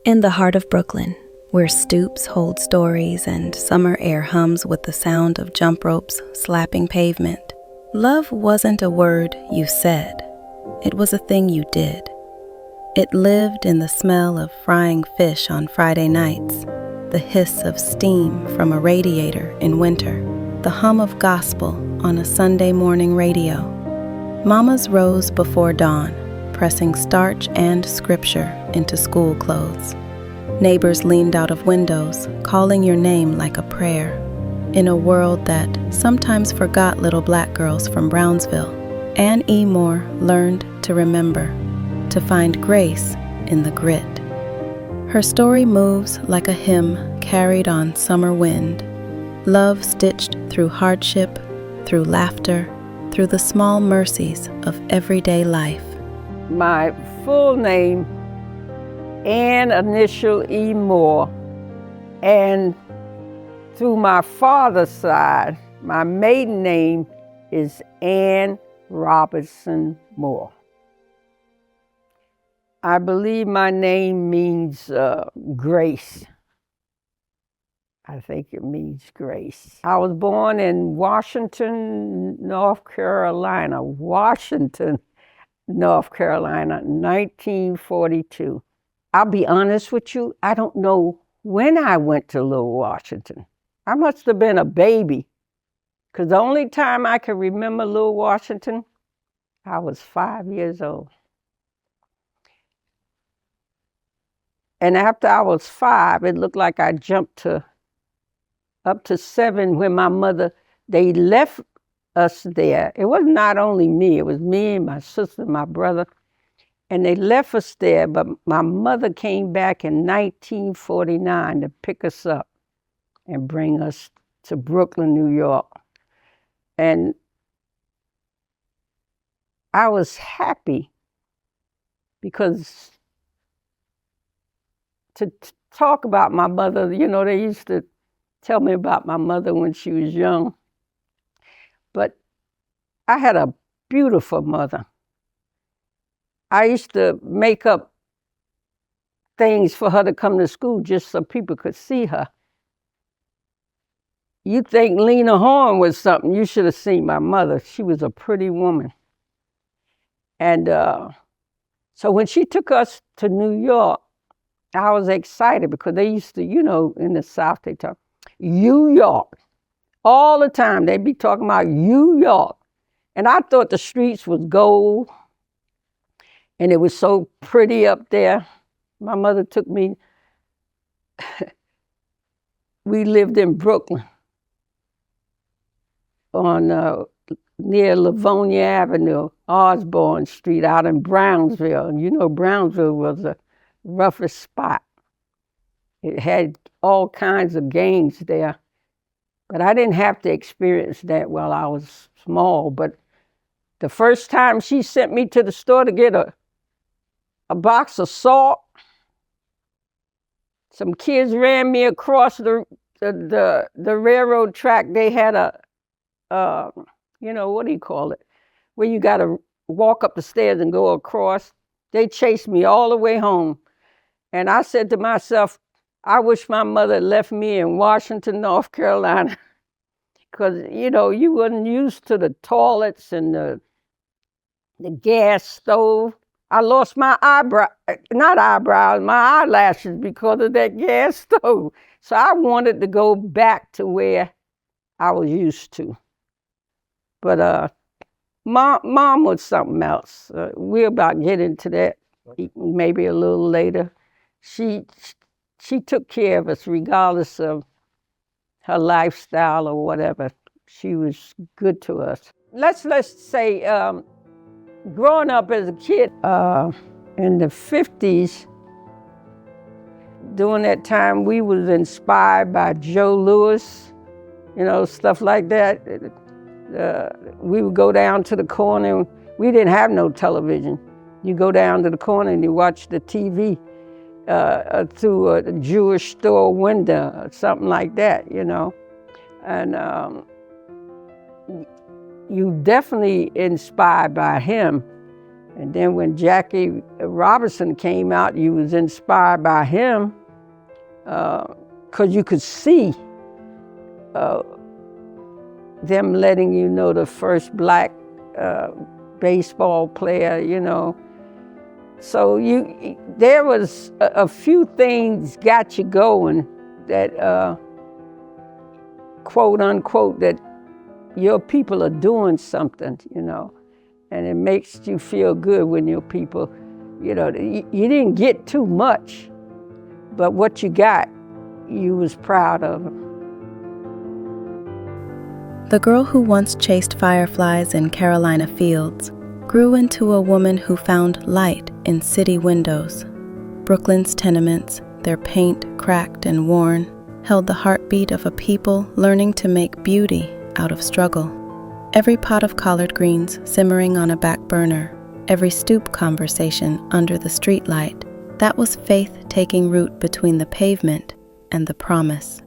In the heart of Brooklyn, where stoops hold stories and summer air hums with the sound of jump ropes slapping pavement, love wasn't a word you said. It was a thing you did. It lived in the smell of frying fish on Friday nights, the hiss of steam from a radiator in winter, the hum of gospel on a Sunday morning radio. Mamas rose before dawn, pressing starch and scripture into school clothes. Neighbors leaned out of windows, calling your name like a prayer. In a world that sometimes forgot little black girls from Brownsville, Ann E. Moore learned to remember, to find grace in the grit. Her story moves like a hymn carried on summer wind, love stitched through hardship, through laughter, through the small mercies of everyday life. My full name, Ann Initial E. Moore, and through my father's side, my maiden name is Ann Robertson Moore. I believe my name means grace. I think it means grace. I was born in Washington, North Carolina, 1942. I'll be honest with you, I don't know when I went to Little Washington. I must have been a baby, because the only time I can remember Little Washington, I was 5 years old. And after I was 5, it looked like I jumped up to 7 when my mother, they left us there. It was not only me, it was me and my sister, my brother, and they left us there, but my mother came back in 1949 to pick us up and bring us to Brooklyn, New York. And I was happy because to talk about my mother, you know, they used to tell me about my mother when she was young. But I had a beautiful mother. I used to make up things for her to come to school just so people could see her. You think Lena Horne was something, you should have seen my mother. She was a pretty woman. And so when she took us to New York, I was excited because they used to, you know, in the South, they talk, New York. All the time, they'd be talking about New York. And I thought the streets was gold and it was so pretty up there. My mother took me, we lived in Brooklyn on near Livonia Avenue, Osborne Street out in Brownsville. And you know, Brownsville was the roughest spot. It had all kinds of gangs there. But I didn't have to experience that while I was small. But the first time she sent me to the store to get a box of salt, some kids ran me across the railroad track. They had you know, what do you call it? Where you got to walk up the stairs and go across. They chased me all the way home. And I said to myself, I wish my mother left me in Washington, North Carolina, because, you know, you wasn't used to the toilets and the gas stove. I lost my my eyelashes because of that gas stove. So I wanted to go back to where I was used to. But mom was something else. We're about to get into that maybe a little later. She took care of us regardless of her lifestyle or whatever. She was good to us. Let's say growing up as a kid in the 50s, during that time we was inspired by Joe Louis, you know, stuff like that. We would go down to the corner. We didn't have no television. You go down to the corner and you watch the TV through a Jewish store window or something like that, you know. And you definitely inspired by him. And then when Jackie Robinson came out, you was inspired by him because you could see them letting you know the first black baseball player, you know. So there was a few things got you going that, quote unquote, that your people are doing something, you know. And it makes you feel good when your people, you know, you didn't get too much, but what you got, you was proud of. The girl who once chased fireflies in Carolina fields grew into a woman who found light in city windows. Brooklyn's tenements, their paint cracked and worn, held the heartbeat of a people learning to make beauty out of struggle. Every pot of collard greens simmering on a back burner, every stoop conversation under the streetlight, that was faith taking root between the pavement and the promise.